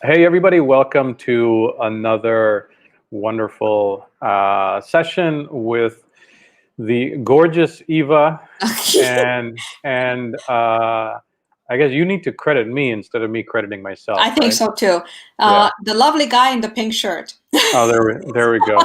Hey, everybody, welcome to another wonderful session with the gorgeous Eva. And I guess you need to credit me instead of me crediting myself. I think right? so too. Yeah. The lovely guy in the pink shirt. Oh, there we go.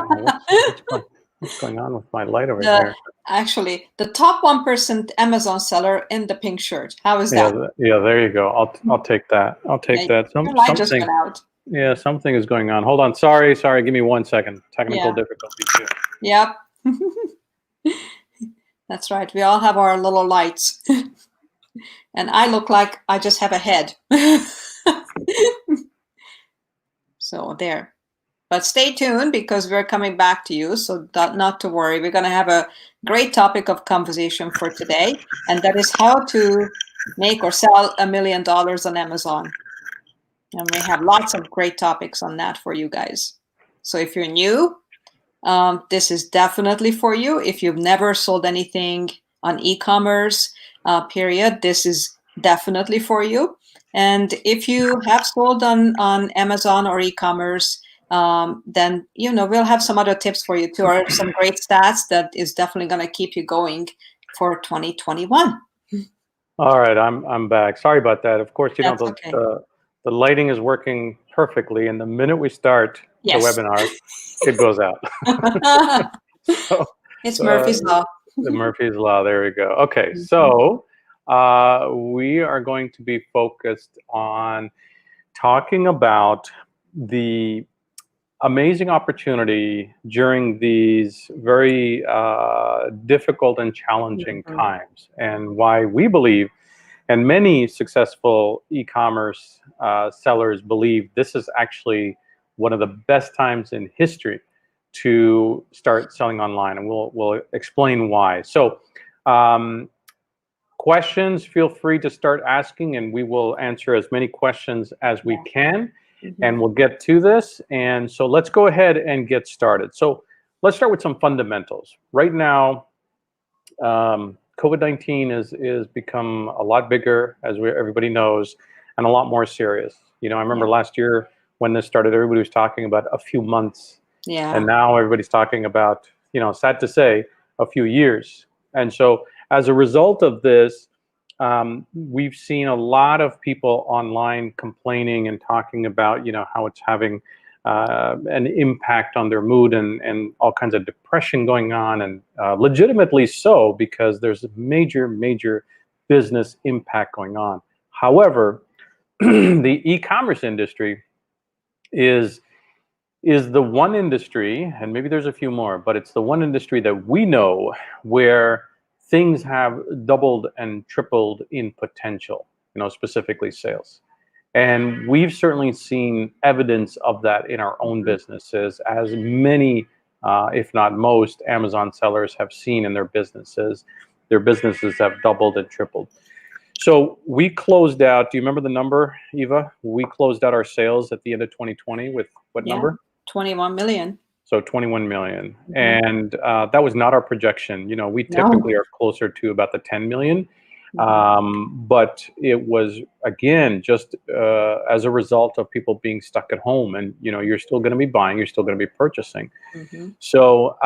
What's going on with my light over here? Actually, the top 1% Amazon seller in the pink shirt. How is that? Yeah, there you go. I'll take that. I'll take that. Your light just went out. Yeah, something is going on. Hold on. Sorry. Give me 1 second. Technical difficulties here. Yep. That's right. We all have our little lights. And I look like I just have a head. So there. But stay tuned because we're coming back to you. So not to worry. We're going to have a great topic of conversation for today. And that is how to make or sell $1 million on Amazon. And we have lots of great topics on that for you guys. So if you're new, this is definitely for you. If you've never sold anything on e-commerce, period, this is definitely for you. And if you have sold on Amazon or e-commerce, then we'll have some other tips for you too, or some great stats that is definitely going to keep you going for 2021. All right, I'm back. Sorry about that. Of course, the lighting is working perfectly, and the minute we start the webinar, it goes out. It's Murphy's Law. The Murphy's Law, there we go. Okay, so we are going to be focused on talking about the amazing opportunity during these very difficult and challenging times, and why we believe, and many successful e-commerce sellers believe, this is actually one of the best times in history to start selling online, and we'll explain why. So questions, feel free to start asking, and we will answer as many questions as we can, and we'll get to this. And so let's go ahead and get started. So let's start with some fundamentals. Right now, COVID-19 is become a lot bigger, as everybody knows, and a lot more serious. I remember last year when this started, everybody was talking about a few months. And now everybody's talking about, sad to say, a few years. And so as a result of this, we've seen a lot of people online complaining and talking about, how it's having an impact on their mood and all kinds of depression going on, and legitimately so, because there's a major business impact going on. However, the e-commerce industry is the one industry, and maybe there's a few more, but it's the one industry that we know where things have doubled and tripled in potential, specifically sales. And we've certainly seen evidence of that in our own businesses, as many, if not most, Amazon sellers have seen in their businesses. Their businesses have doubled and tripled. So we closed out, do you remember the number, Eva? We closed out our sales at the end of 2020 with what number? 21 million. So 21 million. And that was not our projection. We typically are closer to about the 10 million. But it was, again, just as a result of people being stuck at home, and you're still going to be buying, you're still going to be purchasing. So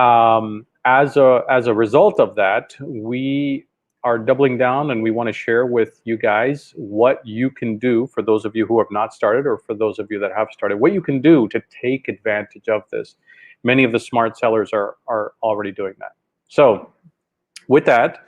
as a result of that, we are doubling down, and we want to share with you guys what you can do, for those of you who have not started, or for those of you that have started, what you can do to take advantage of this. Many of the smart sellers are already doing that. So with that,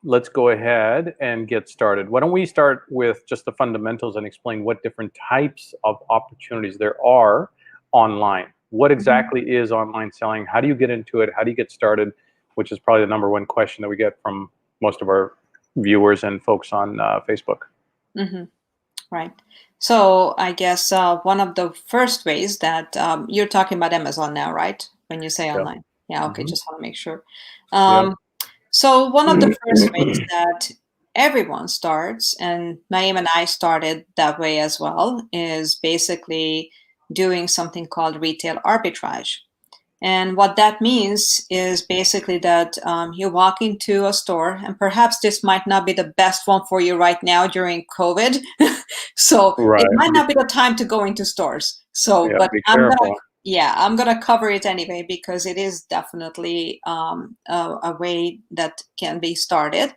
let's go ahead and get started. Why don't we start with just the fundamentals and explain what different types of opportunities there are online. What exactly is online selling? How do you get into it? How do you get started? Which is probably the number one question that we get from most of our viewers and folks on Facebook. Right. So I guess one of the first ways that you're talking about Amazon now, right? When you say online. Yeah, okay, just want to make sure. So one of the first ways that everyone starts, and Naeem and I started that way as well, is basically doing something called retail arbitrage. And what that means is basically that you walk into a store, and perhaps this might not be the best one for you right now during COVID. So it might not be the time to go into stores. So, yeah, but be careful. I'm gonna cover it anyway, because it is definitely a way that can be started,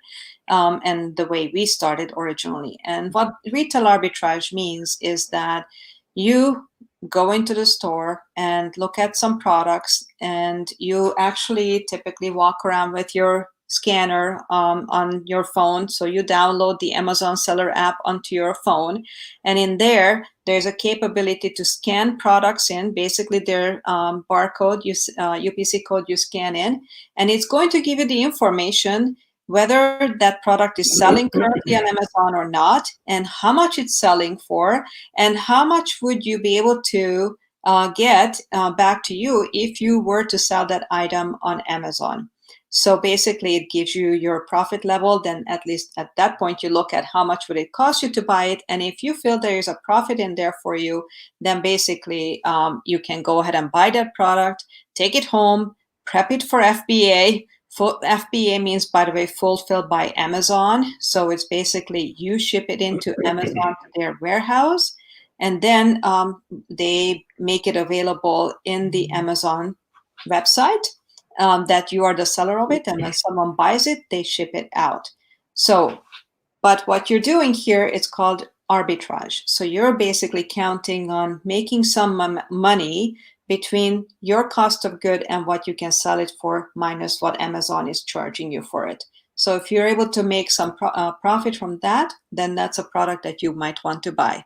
and the way we started originally. And what retail arbitrage means is that you go into the store and look at some products, and you actually typically walk around with your scanner on your phone. So you download the Amazon Seller app onto your phone, and in there's a capability to scan products in, basically their barcode, UPC code you scan in, and it's going to give you the information whether that product is selling currently on Amazon or not, and how much it's selling for, and how much would you be able to get back to you if you were to sell that item on Amazon. So basically it gives you your profit level. Then at least at that point you look at how much would it cost you to buy it, and if you feel there is a profit in there for you, then basically you can go ahead and buy that product, take it home, prep it for FBA. FBA means, by the way, fulfilled by Amazon. So it's basically you ship it into Amazon to their warehouse, and then they make it available in the Amazon website, that you are the seller of it, and when someone buys it, they ship it out. So, but what you're doing here, it's called arbitrage. So you're basically counting on making some money between your cost of good and what you can sell it for minus what Amazon is charging you for it. So if you're able to make some profit from that, then that's a product that you might want to buy.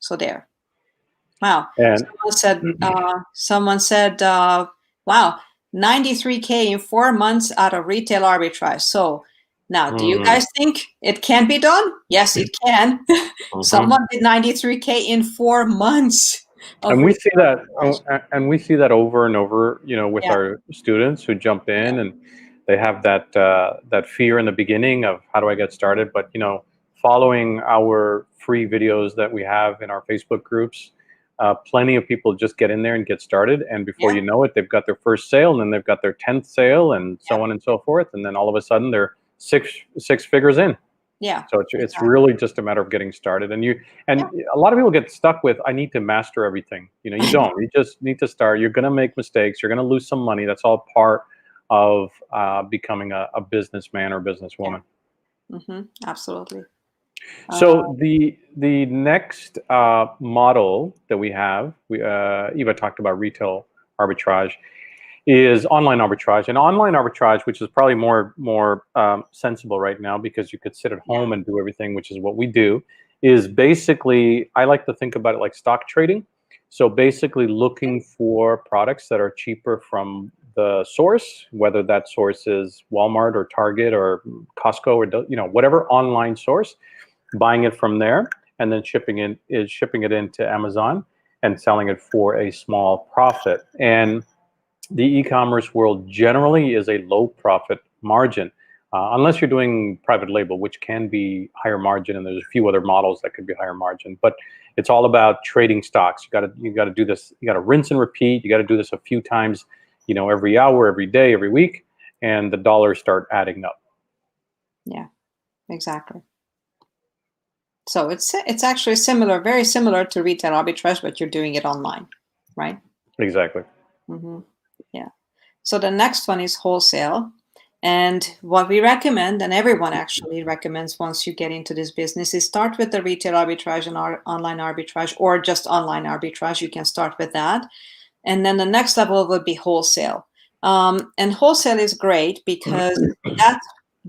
So there. Wow. And Someone said, wow, 93K in 4 months out of retail arbitrage. So now, do you guys think it can be done? Yes, it can. Someone did 93K in 4 months. And we see that over and over, with our students who jump in, and they have that fear in the beginning of how do I get started. But following our free videos that we have in our Facebook groups, plenty of people just get in there and get started, and before you know it, they've got their first sale, and then they've got their 10th sale, and so on and so forth, and then all of a sudden they're six figures in. Yeah. So it's really just a matter of getting started, and a lot of people get stuck with, I need to master everything. You don't. You just need to start. You're going to make mistakes. You're going to lose some money. That's all part of becoming a businessman or businesswoman. Absolutely. So the next model that we have, Eva talked about retail arbitrage, is online arbitrage. And online arbitrage, which is probably more sensible right now because you could sit at home and do everything, which is what we do, is basically, I like to think about it like stock trading. So basically looking for products that are cheaper from the source, whether that source is Walmart or Target or Costco or whatever online source, buying it from there, and then shipping it into Amazon and selling it for a small profit. And the e-commerce world generally is a low profit margin, unless you're doing private label, which can be higher margin, and there's a few other models that could be higher margin. But it's all about trading stocks. You got to do this. You got to rinse and repeat. You got to do this a few times, every hour, every day, every week, and the dollars start adding up. Yeah, exactly. So it's actually very similar to retail arbitrage, but you're doing it online, right? Exactly. Yeah. So the next one is wholesale. And what we recommend, and everyone actually recommends once you get into this business, is start with the retail arbitrage and online arbitrage, or just online arbitrage. You can start with that. And then the next level would be wholesale. And wholesale is great because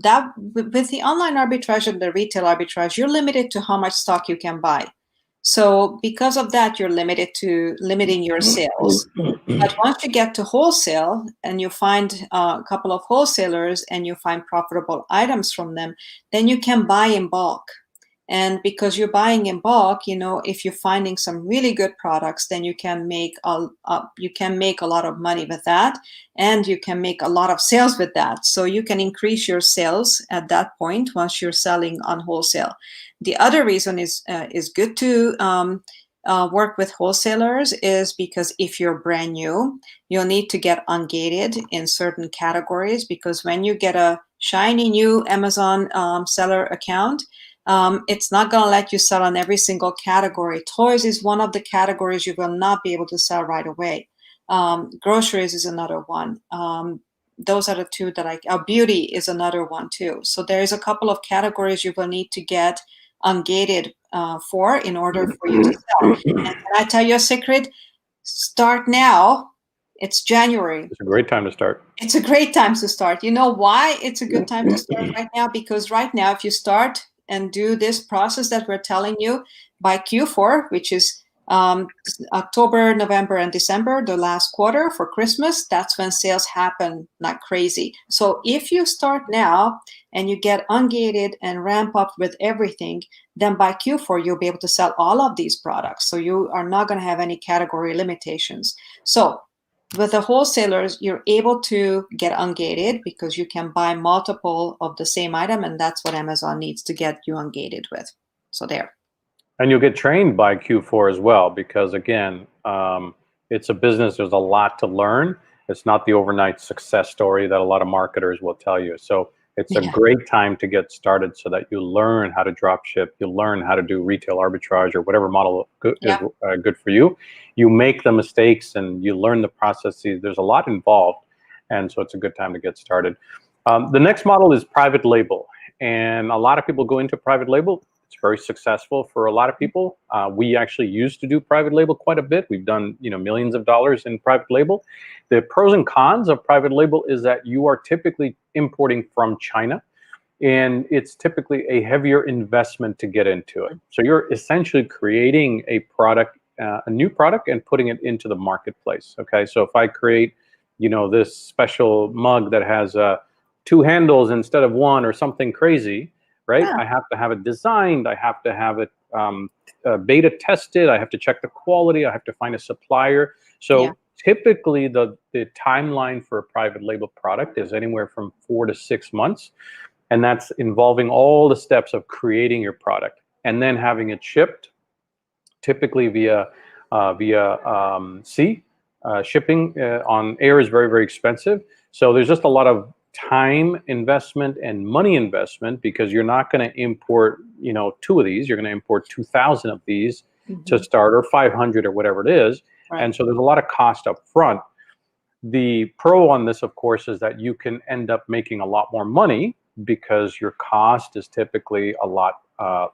that with the online arbitrage and the retail arbitrage, you're limited to how much stock you can buy. So because of that, you're limiting your sales. But once you get to wholesale and you find a couple of wholesalers and you find profitable items from them, then you can buy in bulk. And because you're buying in bulk, if you're finding some really good products, then you can make a lot of money with that, and you can make a lot of sales with that. So you can increase your sales at that point once you're selling on wholesale. The other reason is good to work with wholesalers is because if you're brand new, you'll need to get ungated in certain categories, because when you get a shiny new Amazon seller account, it's not going to let you sell on every single category. Toys is one of the categories you will not be able to sell right away. Groceries is another one. Those are the two that beauty is another one too. So there is a couple of categories you will need to get ungated for in order for you to sell. And can I tell you a secret? Start now. It's January. It's a great time to start. It's a great time to start. You know why it's a good time to start right now? Because right now, if you start and do this process that we're telling you by Q4, which is October, November, and December, the last quarter for Christmas, that's when sales happen like crazy. So if you start now and you get ungated and ramp up with everything, then by Q4, you'll be able to sell all of these products. So you are not going to have any category limitations. So with the wholesalers, you're able to get ungated because you can buy multiple of the same item, and that's what Amazon needs to get you ungated with. So there. And you'll get trained by Q4 as well, because again, it's a business. There's a lot to learn. It's not the overnight success story that a lot of marketers will tell you. So it's a great time to get started so that you learn how to drop ship. You learn how to do retail arbitrage or whatever model is good for you. You make the mistakes and you learn the processes. There's a lot involved. And so it's a good time to get started. The next model is private label. And a lot of people go into private label. It's very successful for a lot of people. We actually used to do private label quite a bit. We've done, millions of dollars in private label. The pros and cons of private label is that you are typically importing from China, and it's typically a heavier investment to get into it. So you're essentially creating a product, a new product, and putting it into the marketplace. Okay, so if I create, this special mug that has 2 handles instead of 1 or something crazy, right? I have to have it designed. I have to have it beta tested. I have to check the quality. I have to find a supplier. So typically the timeline for a private label product is anywhere from 4 to 6 months. And that's involving all the steps of creating your product and then having it shipped, typically via sea. Shipping on air is very, very expensive. So there's just a lot of time investment and money investment, because you're not going to import 2 of these. You're going to import 2,000 of these to start, or 500 or whatever it is. And so there's a lot of cost up front. The pro on this, of course, is that you can end up making a lot more money because your cost is typically a lot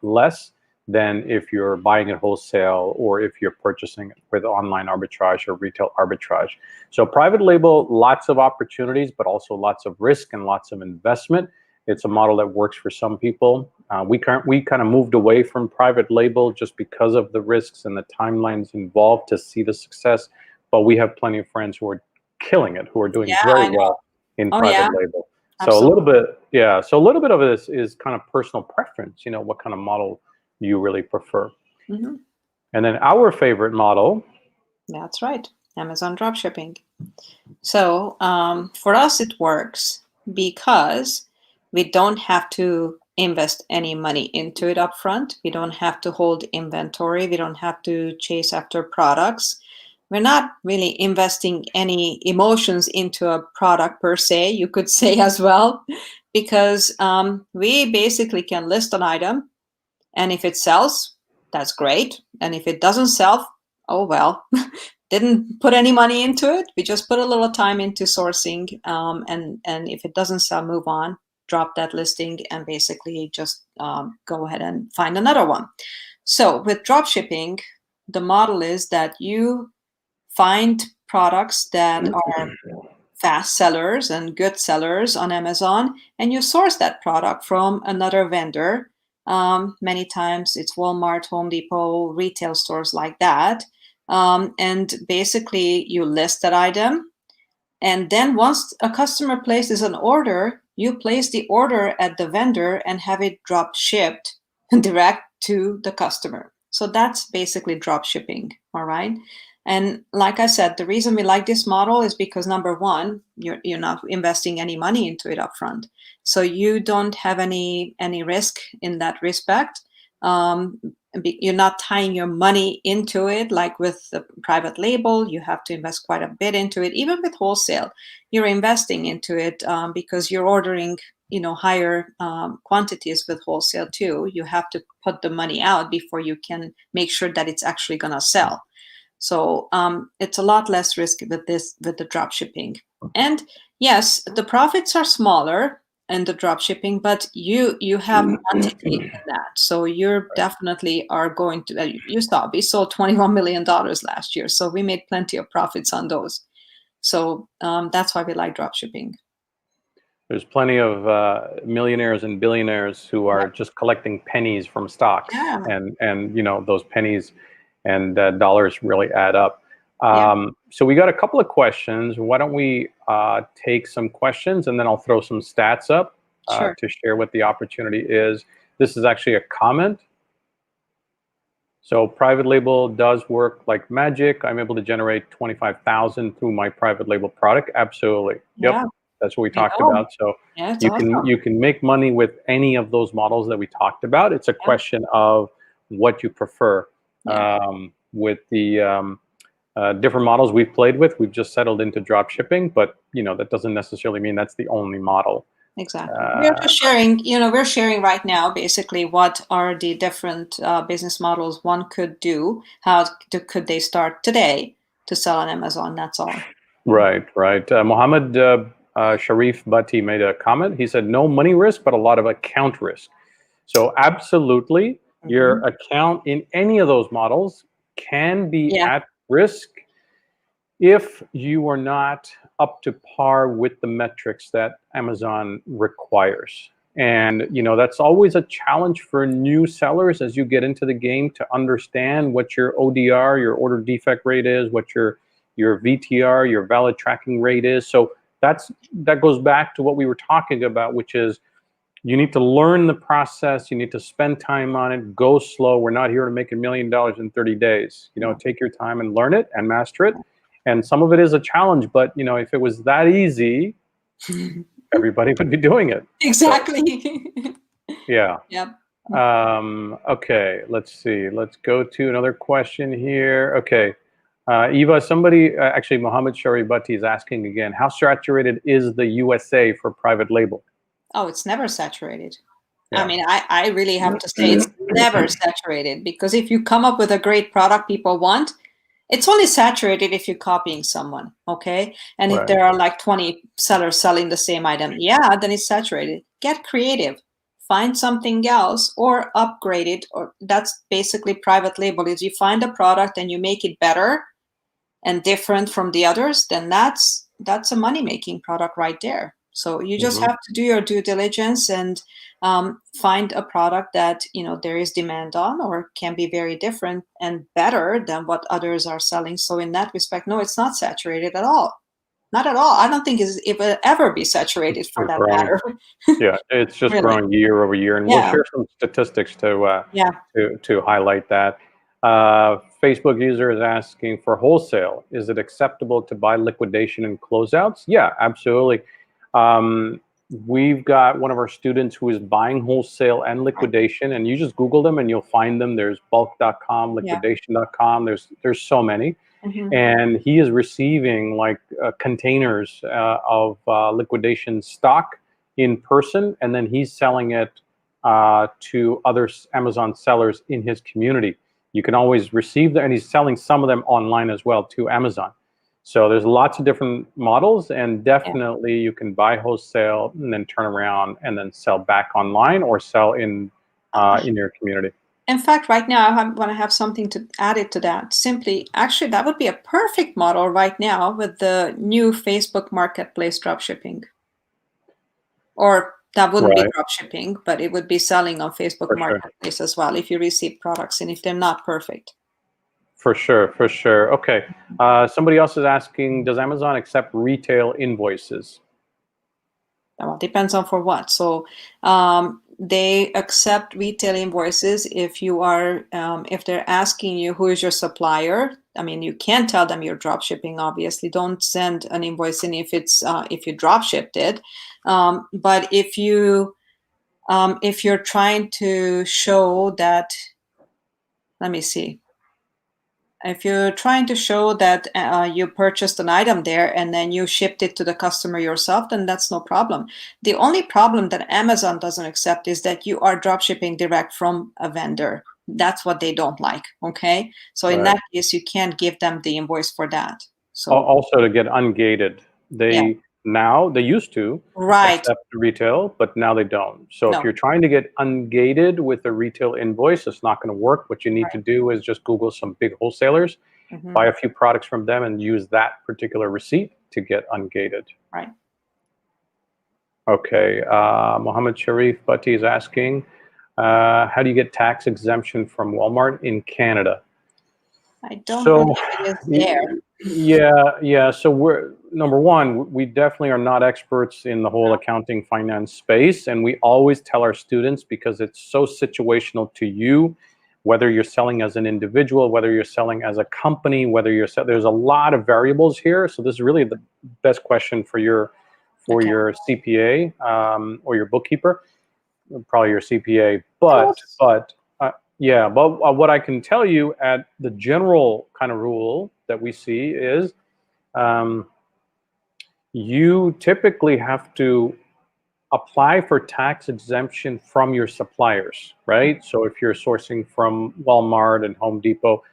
less than if you're buying it wholesale or if you're purchasing it with online arbitrage or retail arbitrage. So private label, lots of opportunities, but also lots of risk and lots of investment. It's a model that works for some people. We kind of moved away from private label just because of the risks and the timelines involved to see the success. But we have plenty of friends who are killing it, who are doing very well in private label. So a little bit of this is kind of personal preference. What kind of model you really prefer. And then our favorite model. That's right, Amazon dropshipping. So for us, it works because we don't have to invest any money into it up front. We don't have to hold inventory. We don't have to chase after products. We're not really investing any emotions into a product per se, you could say as well, because we basically can list an item. And if it sells, that's great. And if it doesn't sell, oh well, didn't put any money into it. We just put a little time into sourcing. And if it doesn't sell, move on, drop that listing, and basically just go ahead and find another one. So with dropshipping, the model is that you find products that are fast sellers and good sellers on Amazon, and you source that product from another vendor. Many times it's Walmart, Home Depot, retail stores like that. And basically you list that item. And then once a customer places an order, you place the order at the vendor and have it drop shipped direct to the customer. So that's basically drop shipping. All right. And like I said, the reason we like this model is because number one, you're not investing any money into it upfront. So you don't have any risk in that respect. you're not tying your money into it like with the private label. You have to invest quite a bit into it. Even with wholesale, you're investing into it because you're ordering higher quantities with wholesale too. You have to put the money out before you can make sure that it's actually going to sell. So it's a lot less risky with the drop shipping. And yes, the profits are smaller in the drop shipping, but you have quantity in that. So you're definitely are going to, you saw, we sold $21 million last year. So we made plenty of profits on those. So that's why we like drop shipping. There's plenty of millionaires and billionaires who are just collecting pennies from stocks, and those pennies and dollars really add up. So we got a couple of questions. Why don't we take some questions, and then I'll throw some stats up to share what the opportunity is. This is actually a comment. So private label does work like magic. I'm able to generate 25,000 through my private label product. Absolutely. Yep. That's what we talked about. So you can make money with any of those models that we talked about. It's a question of what you prefer. With the different models we've played with, we've just settled into drop shipping, but that doesn't necessarily mean that's the only model. Exactly. We're just sharing, we're sharing right now basically what are the different business models one could do. How could they start today to sell on Amazon? That's all. Right. Mohammed Sharif Bhatti made a comment. He said, no money risk, but a lot of account risk. So absolutely, your account in any of those models can be at risk if you are not up to par with the metrics that Amazon requires. And that's always a challenge for new sellers as you get into the game to understand what your ODR, your order defect rate is, what your VTR, your valid tracking rate is. So that goes back to what we were talking about, which is you need to learn the process. You need to spend time on it. Go slow. We're not here to make $1 million in 30 days. Take your time and learn it and master it. And some of it is a challenge, but if it was that easy, everybody would be doing it. Exactly. So, yeah. Yep. Okay, let's see. Let's go to another question here. Okay. Eva, somebody, actually Mohammed Sharif Bhatti is asking again, how saturated is the USA for private label? Oh, it's never saturated. I mean, I really have to say it's never saturated, because if you come up with a great product people want, it's only saturated if you're copying someone, okay? And if there are like 20 sellers selling the same item, then it's saturated. Get creative. Find something else or upgrade it. Or that's basically private label. Is you find a product and you make it better and different from the others, then that's a money-making product right there. So you just have to do your due diligence and find a product that there is demand on, or can be very different and better than what others are selling. So in that respect, no, it's not saturated at all. Not at all. I don't think it will ever be saturated for that matter. Yeah, it's just growing year over year, and we'll share some statistics to highlight that. Facebook user is asking, for wholesale, is it acceptable to buy liquidation and closeouts? Yeah, absolutely. We've got one of our students who is buying wholesale and liquidation, and you just Google them and you'll find them. There's bulk.com, liquidation.com. There's so many. And he is receiving like containers of liquidation stock in person, and then he's selling it to other Amazon sellers in his community. You can always receive them, and he's selling some of them online as well to Amazon. So there's lots of different models, and definitely you can buy wholesale and then turn around and then sell back online or sell in your community. In fact, right now I want to have something to add it to that. Actually, that would be a perfect model right now with the new Facebook Marketplace dropshipping. Or that wouldn't be dropshipping, but it would be selling on Facebook Marketplace as well if you receive products and if they're not perfect. For sure. Okay. Somebody else is asking, does Amazon accept retail invoices? Well, depends on for what. So they accept retail invoices if you are, if they're asking you who is your supplier. I mean, you can tell them you're drop shipping. Obviously, don't send an invoice in if it's if you drop shipped it. But if you're trying to show that let me see. If you're trying to show that you purchased an item there and then you shipped it to the customer yourself, then that's no problem. The only problem that Amazon doesn't accept is that you are drop shipping direct from a vendor. That's what they don't like, okay? So in that case, you can't give them the invoice for that. So also to get ungated, now they used to accept retail, but now they don't. So if you're trying to get ungated with a retail invoice, it's not going to work. What you need to do is just Google some big wholesalers, buy a few products from them, and use that particular receipt to get ungated. Right. Okay. Mohammed Sharif Bhatti is asking, how do you get tax exemption from Walmart in Canada? I don't know if it is there. Yeah. So we're, number one, we definitely are not experts in the whole accounting finance space. And we always tell our students, because it's so situational to you, whether you're selling as an individual, whether you're selling as a company, whether you're there's a lot of variables here. So this is really the best question for your CPA or your bookkeeper, probably your CPA. But what I can tell you at the general kind of rule that we see is you typically have to apply for tax exemption from your suppliers, right? So if you're sourcing from Walmart and Home Depot,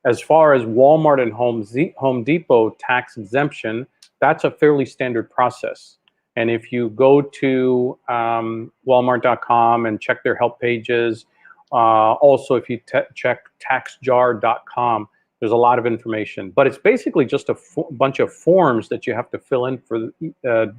as far as Walmart and Home Depot tax exemption, that's a fairly standard process. And if you go to Walmart.com and check their help pages, also if you check taxjar.com, there's a lot of information. But it's basically just a bunch of forms that you have to fill in for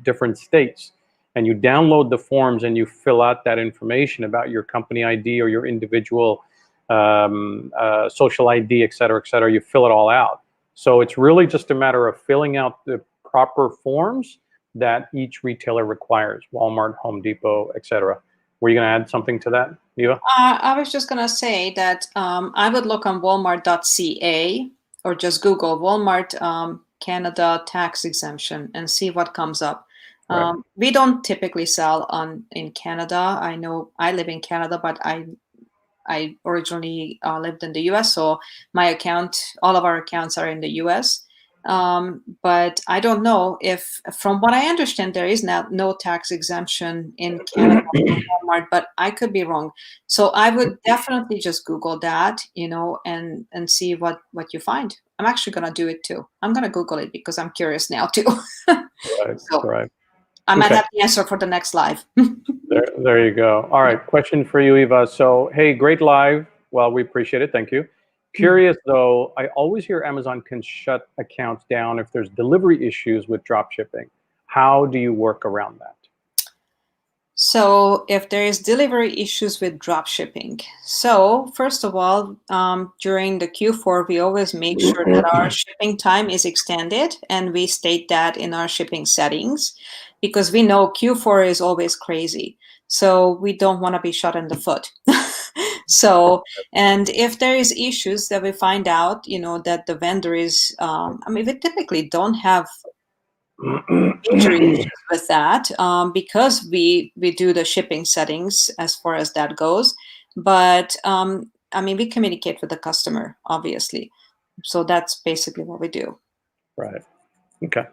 different states. And you download the forms and you fill out that information about your company ID or your individual social ID, et cetera, et cetera. You fill it all out. So it's really just a matter of filling out the proper forms that each retailer requires, Walmart, Home Depot, et cetera. Were you going to add something to that, Eva? I was just going to say that I would look on walmart.ca or just Google Walmart Canada tax exemption and see what comes up. Right. We don't typically sell in Canada. I know I live in Canada, but I originally lived in the US, so all of our accounts are in the US. But I don't know if, from what I understand, there is now no tax exemption in Canada for Walmart, but I could be wrong. So I would definitely just Google that, and see what you find. I'm actually going to do it too. I'm going to Google it because I'm curious now too. Right. I might have the answer for the next live. There you go. All right. Question for you, Eva. So, hey, great live. Well, we appreciate it. Thank you. Curious though, I always hear Amazon can shut accounts down if there's delivery issues with drop shipping. How do you work around that? So if there is delivery issues with drop shipping, so first of all, during the Q4, we always make sure that our shipping time is extended, and we state that in our shipping settings, because we know Q4 is always crazy. So we don't want to be shot in the foot. So, and if there is issues that we find out, that the vendor is, we typically don't have major issues with that because we do the shipping settings as far as that goes. But, we communicate with the customer, obviously. So that's basically what we do. Right. Okay.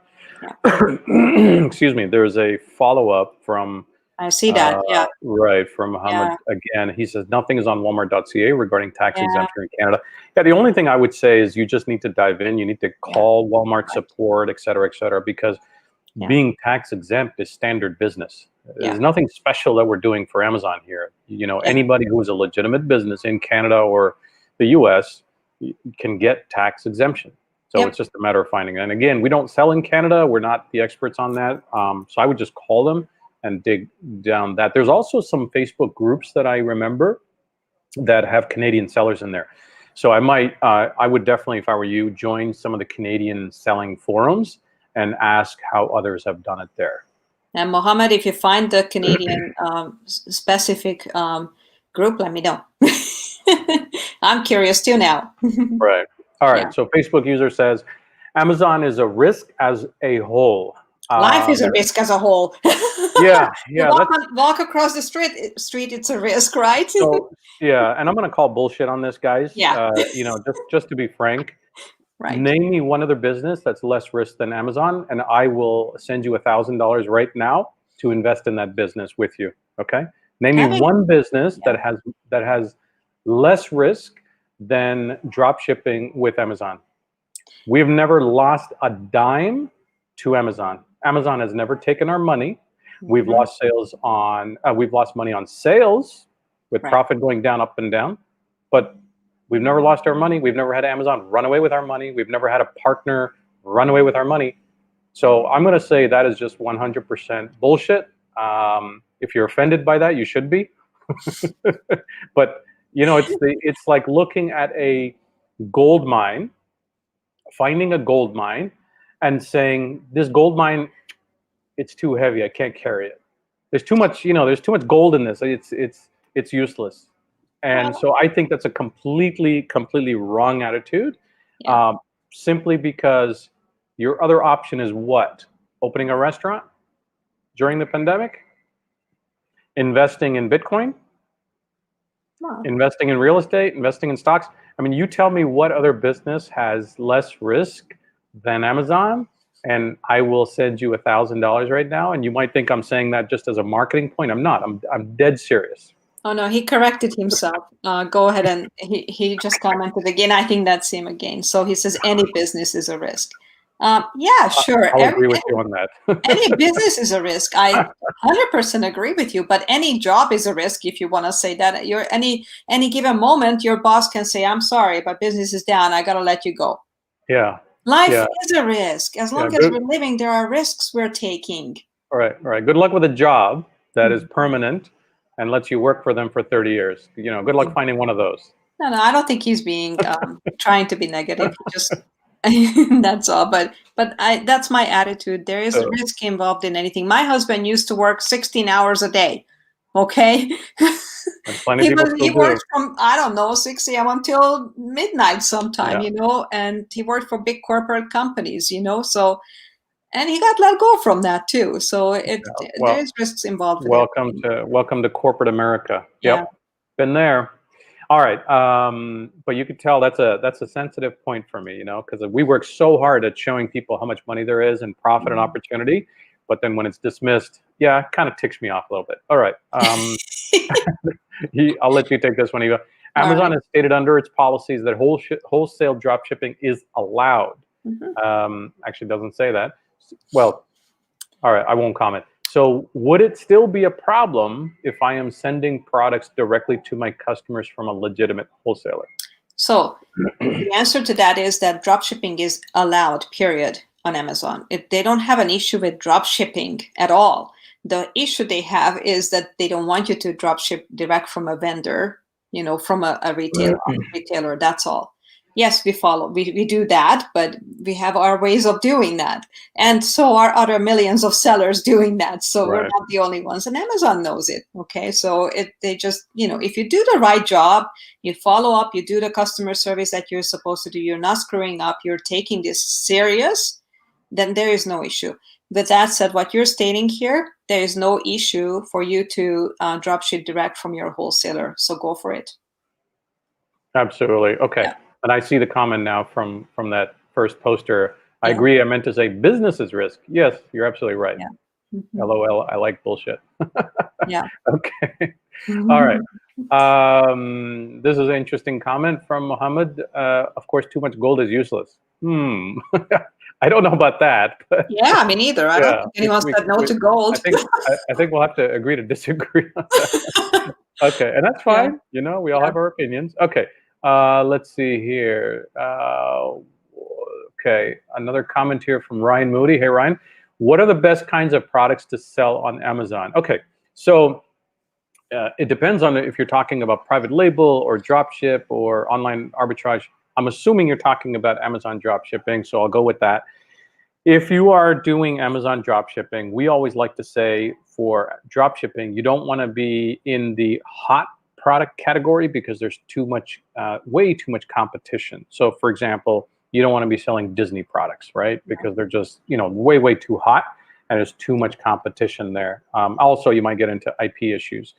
Yeah. Excuse me. There's a follow-up from... I see that, Right, from Muhammad again. He says, nothing is on Walmart.ca regarding tax exemption in Canada. Yeah, the only thing I would say is you just need to dive in. You need to call Walmart support, et cetera, because being tax exempt is standard business. There's nothing special that we're doing for Amazon here. Anybody who is a legitimate business in Canada or the US can get tax exemption. So it's just a matter of finding it. And again, we don't sell in Canada. We're not the experts on that. So I would just call them and dig down that. There's also some Facebook groups that I remember that have Canadian sellers in there. So I would definitely, if I were you, join some of the Canadian selling forums and ask how others have done it there. And Mohammed, if you find the Canadian specific group, let me know. I'm curious too now. Right. All right. So Facebook user says, Amazon is a risk as a whole. Life is a risk as a whole. Yeah. Walk across the street, it's a risk, right? So, yeah, and I'm going to call bullshit on this, guys. Yeah. Just to be frank, right. Name me one other business that's less risk than Amazon, and I will send you $1,000 right now to invest in that business with you. Okay? Name me one business that has less risk than drop shipping with Amazon. We've never lost a dime to Amazon. Amazon has never taken our money. We've lost we've lost money on sales with profit going down, up and down, but we've never lost our money. We've never had Amazon run away with our money. We've never had a partner run away with our money. So I'm going to say that is just 100% bullshit. If you're offended by that, you should be. But it's like looking at a gold mine, finding a gold mine, and saying this gold mine, it's too heavy. I can't carry it. There's too much. There's too much gold in this. It's useless. And so I think that's a completely wrong attitude. Simply because your other option is what? Opening a restaurant during the pandemic? Investing in Bitcoin? Investing in real estate? Investing in stocks? I mean, you tell me what other business has less risk than Amazon, and I will send you $1,000 right now. And you might think I'm saying that just as a marketing point. I'm not. I'm dead serious. Oh no, he corrected himself. Go ahead, and he just commented again. I think that's him again. So he says any business is a risk. Yeah, sure. I'll agree with you on that. Any business is a risk. I 100% agree with you. But any job is a risk, if you want to say that. Any given moment, your boss can say, "I'm sorry, but business is down. I gotta let you go." Yeah. Life is a risk. As long as we're living, there are risks we're taking. All right. Good luck with a job that is permanent and lets you work for them for 30 years. Good luck finding one of those. No, I don't think he's being trying to be negative. Just that's all. But that's my attitude. There is risk involved in anything. My husband used to work 16 hours a day. Okay. He worked from, 6 a.m. until midnight sometime, and he worked for big corporate companies, so, and he got let go from that too. So there is risks involved. Welcome to corporate America. Yep. Been there. All right. But you could tell that's a sensitive point for me, because we work so hard at showing people how much money there is and profit and opportunity. But then when it's dismissed, it kind of ticks me off a little bit. All right. I'll let you take this one, Eva. Amazon has stated under its policies that wholesale drop shipping is allowed. Actually doesn't say that. Well, all right, I won't comment. So would it still be a problem if I am sending products directly to my customers from a legitimate wholesaler? So the answer to that is that drop shipping is allowed, period, on Amazon. If they don't have an issue with drop shipping at all. The issue they have is that they don't want you to drop ship direct from a vendor, from a retailer. That's all. Yes, we do that, but we have our ways of doing that. And so are other millions of sellers doing that. So we're not the only ones. And Amazon knows it. Okay. So they just, if you do the right job, you follow up, you do the customer service that you're supposed to do, you're not screwing up, you're taking this serious, then there is no issue. With that said, what you're stating here, there is no issue for you to drop ship direct from your wholesaler. So go for it. Absolutely. Okay. Yeah. And I see the comment now from that first poster. I agree. I meant to say business is risk. Yes, you're absolutely right. Yeah. LOL. I like bullshit. Yeah. Okay. All right. This is an interesting comment from Mohammed. Of course, too much gold is useless. I don't know about that. But yeah, me neither. I don't think anyone said no to gold. I think we'll have to agree to disagree on that. Okay, and that's fine. Yeah. We all have our opinions. Okay. Let's see here. Okay, another comment here from Ryan Moody. Hey, Ryan, what are the best kinds of products to sell on Amazon? Okay, so it depends on if you're talking about private label or drop ship or online arbitrage. I'm assuming you're talking about Amazon drop shipping, so I'll go with that. If you are doing Amazon drop shipping, we always like to say for drop shipping, you don't want to be in the hot product category because there's way too much competition. So for example, you don't want to be selling Disney products, right? Because they're just, way too hot. and there's too much competition there. Also, you might get into IP issues.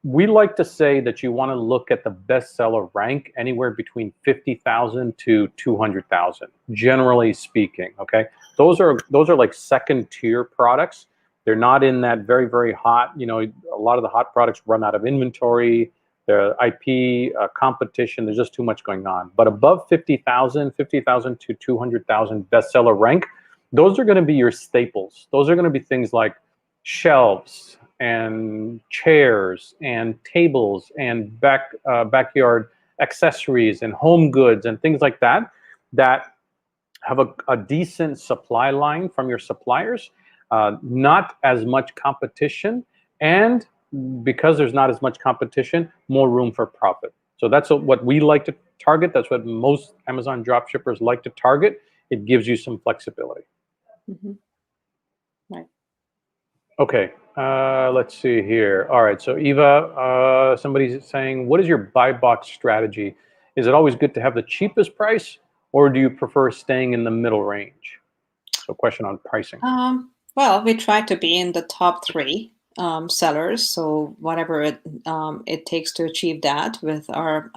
We like to say that you want to look at the bestseller rank anywhere between 50,000 to 200,000, generally speaking. Okay, those are like second tier products. They're not in that very, very hot. You know, a lot of the hot products run out of inventory. Their IP competition. There's just too much going on. But above 50,000 to 200,000 bestseller rank, those are going to be your staples. Those are going to be things like shelves and chairs and tables and backyard accessories and home goods and things like that that have a decent supply line from your suppliers, not as much competition, and because there's not as much competition, more room for profit. So that's what we like to target. That's what most Amazon dropshippers like to target. It gives you some flexibility. Mm-hmm. Right. Okay, let's see here. All right, so Eva, somebody's saying, what is your buy box strategy? Is it always good to have the cheapest price, or do you prefer staying in the middle range? So question on pricing. Well, we try to be in the top 3 sellers, so whatever it takes to achieve that with our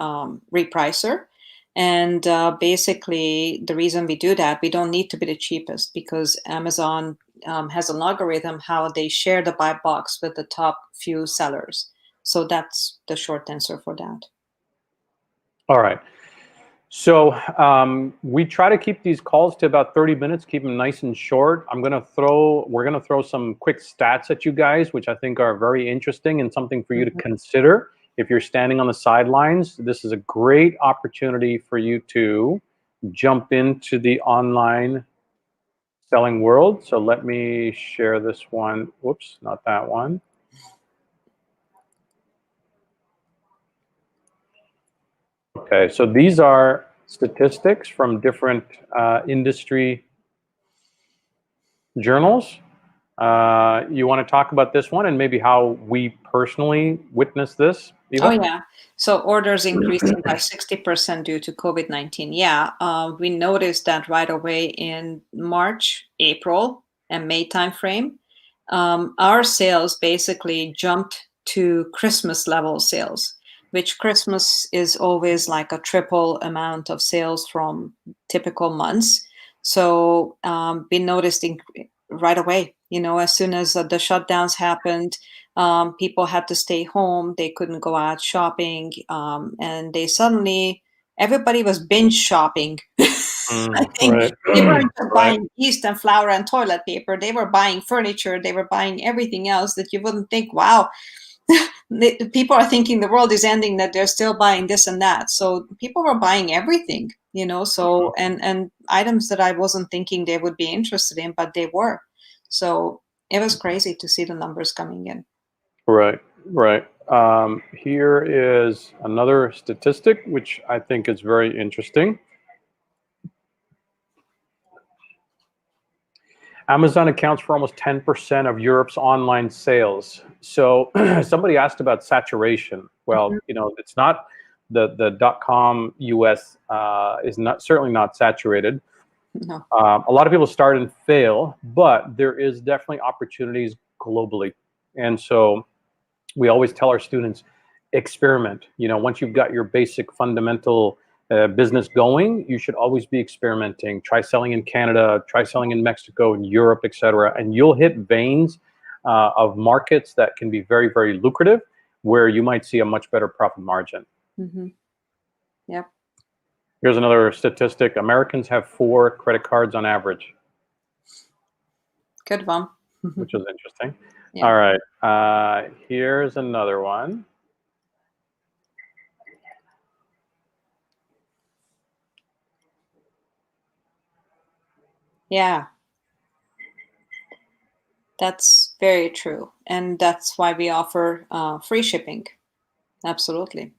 repricer. And basically, the reason we do that, we don't need to be the cheapest, because Amazon has an algorithm how they share the buy box with the top few sellers. So that's the short answer for that. All right. So we try to keep these calls to about 30 minutes, keep them nice and short. We're gonna throw some quick stats at you guys, which I think are very interesting and something for you to consider. If you're standing on the sidelines, this is a great opportunity for you to jump into the online selling world. So let me share this one. Whoops, not that one. Okay, so these are statistics from different industry journals. You want to talk about this one and maybe how we personally witnessed this, Eva? Oh, yeah. So orders increasing by 60% due to COVID-19. Yeah, we noticed that right away in March, April, and May timeframe. Our sales basically jumped to Christmas level sales, which Christmas is always like a triple amount of sales from typical months. So we noticed right away, as soon as the shutdowns happened, people had to stay home. They couldn't go out shopping. And everybody was binge shopping. I think Right. they weren't just buying yeast and flour and toilet paper. They were buying furniture. They were buying everything else that you wouldn't think, wow, people are thinking the world is ending, that they're still buying this and that. So people were buying everything, so, and items that I wasn't thinking they would be interested in, but they were. So it was crazy to see the numbers coming in. Right. Here is another statistic, which I think is very interesting. Amazon accounts for almost 10% of Europe's online sales. So somebody asked about saturation. Well, it's not the .com US is certainly not saturated. No. A lot of people start and fail, but there is definitely opportunities globally. And so we always tell our students, experiment. Once you've got your basic fundamental business going, you should always be experimenting. Try selling in Canada, try selling in Mexico, in Europe, etc. And you'll hit veins of markets that can be very, very lucrative, where you might see a much better profit margin. Mm-hmm. Yep. Here's another statistic. Americans have 4 credit cards on average. Good one. Which is interesting. Yeah. All right. Here's another one. Yeah, that's very true. And that's why we offer free shipping. Absolutely.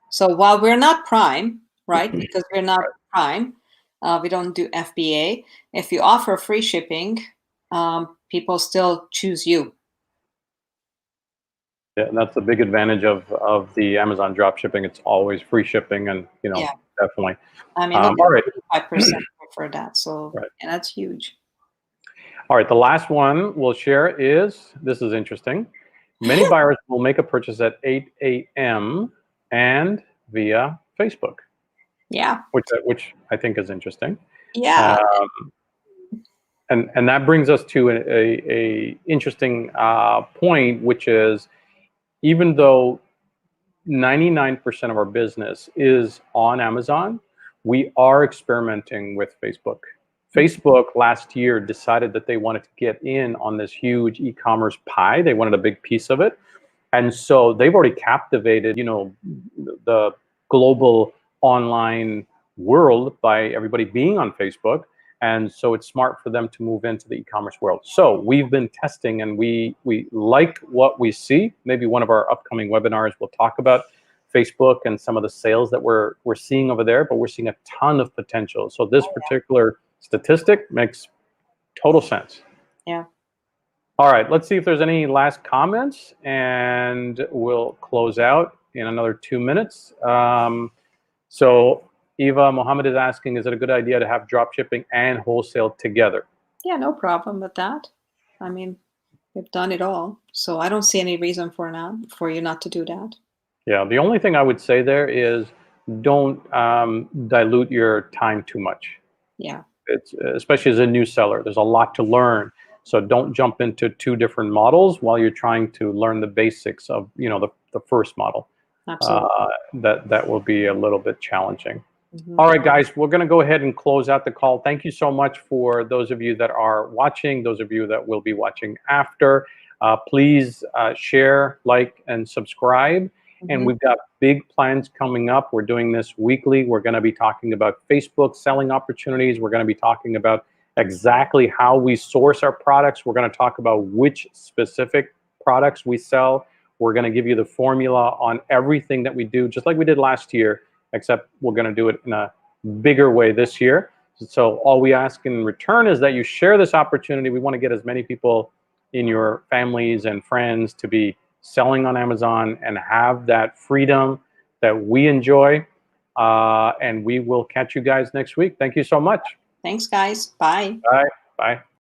So while we're not Prime, right, because we're not Prime, we don't do FBA. If you offer free shipping, people still choose you. Yeah, and that's the big advantage of the Amazon drop shipping. It's always free shipping, and Yeah. definitely. I mean, All right. 5% for that, so Right. and that's huge. All right, the last one we'll share is, this is interesting. Many buyers will make a purchase at 8 a.m. and via Facebook. Yeah. Which I think is interesting. Yeah. And that brings us to a interesting point, which is, even though 99% of our business is on Amazon, we are experimenting with Facebook. Facebook last year decided that they wanted to get in on this huge e-commerce pie. They wanted a big piece of it. And so they've already captivated, the global online world by everybody being on Facebook. And so it's smart for them to move into the e-commerce world. So we've been testing, and we like what we see. Maybe one of our upcoming webinars will talk about Facebook and some of the sales that we're seeing over there, but we're seeing a ton of potential. So this particular statistic makes total sense. Yeah. All right, let's see if there's any last comments, and we'll close out in another 2 minutes. So Eva Mohammed is asking, is it a good idea to have drop shipping and wholesale together? Yeah, no problem with that. I mean, we've done it all, so I don't see any reason for you not to do that. Yeah, the only thing I would say there is, don't dilute your time too much. Yeah. It's, especially as a new seller, there's a lot to learn. So don't jump into 2 different models while you're trying to learn the basics of, the first model. Absolutely. That will be a little bit challenging. All right, guys, we're going to go ahead and close out the call. Thank you so much for those of you that are watching, those of you that will be watching after. Please share, like, and subscribe. And we've got big plans coming up. We're doing this weekly. We're going to be talking about Facebook selling opportunities. We're going to be talking about exactly how we source our products. We're going to talk about which specific products we sell. We're going to give you the formula on everything that we do, just like we did last year, except we're going to do it in a bigger way this year. So all we ask in return is that you share this opportunity. We want to get as many people in your families and friends to be selling on Amazon and have that freedom that we enjoy. And we will catch you guys next week. Thank you so much. Thanks, guys. Bye. Bye. Bye.